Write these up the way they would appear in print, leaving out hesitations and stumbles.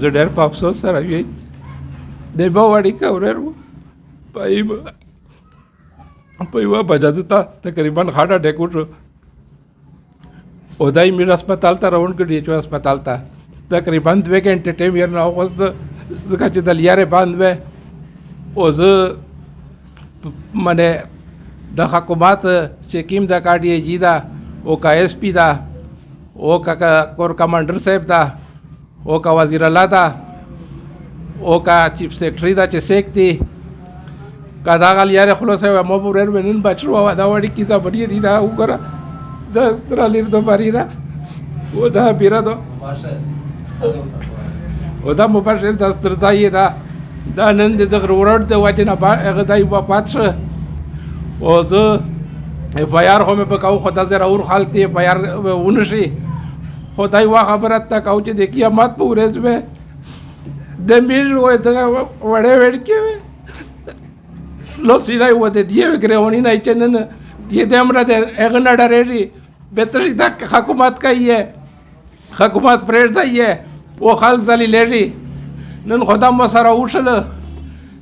زه ډېر په افسوس سره وی د یوه وړوکی ورور و په یوه بجه ده ته تقریبا هارټ اټیک وشو او دا یې میر هسپتال ته روان کړ ډي ایچ او هسپتال ته تقریبا 2 घंटे ټایم یې نه واغوست ځکه چې د لیارې بند وی او زه منې د حکومت چې کوم د کا ډي آی جي ده او کا ایس پي ده او کا کور کمانډر صاحب ده او کا وزیر الله ده او کا چیف سیکرټري ده چې سیک دی کا دا غل یاره خلاص ہے مو پورر ونن بچو دا وړي کی دا بډی دی دا وګره دا سترالیر دو باریرا و دا بیره دو و دا مباشر دا سترځای دا نن د ضرورت د وجنه هغه دای وفات شو او زه اف آی آر هم په کاو خدای زره اور خالتي اف آی آر ونشي خدای وا خبره تا کاو چې د قیامت په ورځ به د میر وې دا وړې وړ کې Los irai o de die greonina y chenen die demra de egna dareri betri da حکومت کایه حکومت پرځایه او خال زلی لري نن خدا مو سره وشله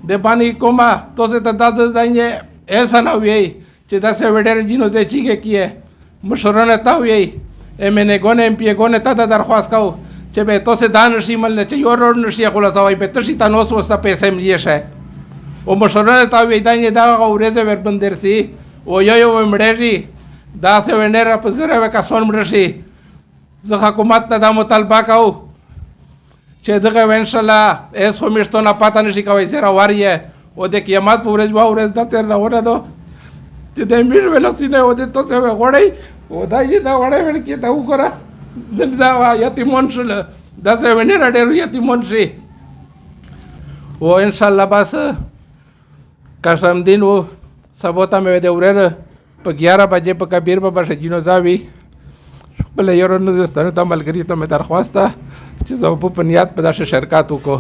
د باندې کومه توسه ته داځه دانه ایسا نه وی چې دا سه وډر جنو ته چیګه کیه مشرانه تا وی امنه ګونه ام پی ګونه ته درخواست کو چې به توسه دان شي مل چې یو روډ نشي خلاصوي به تشي تاسو وسه پیسې ملي شه او مشرانه تا وی دانه دا اورېده ور بندرسي او یو مړېږي دا څه ونره په زره وکاسون مړشي زه حکومت ته دا مطالبه کوم چې دغه ان شاء الله اس همیشتونه پاتې نشي کوي زره واریه او د قیامت په ورځ ورځ د تر راوړه دو چې د میر ولسینه او د توسه غړی او دا یې دا وړی ول کې دا وګوره دا یتیمون شل دا څه ونره ډېر یتیمون شي او ان شاء الله بس قسم دین و سبوتا مې د ورره په 11 بجې په کبیر بابا شجینو زاوی بل یو نو د ستنه ملګری ته مې درخواست چې زه په نیت په داسې شرکت وکړو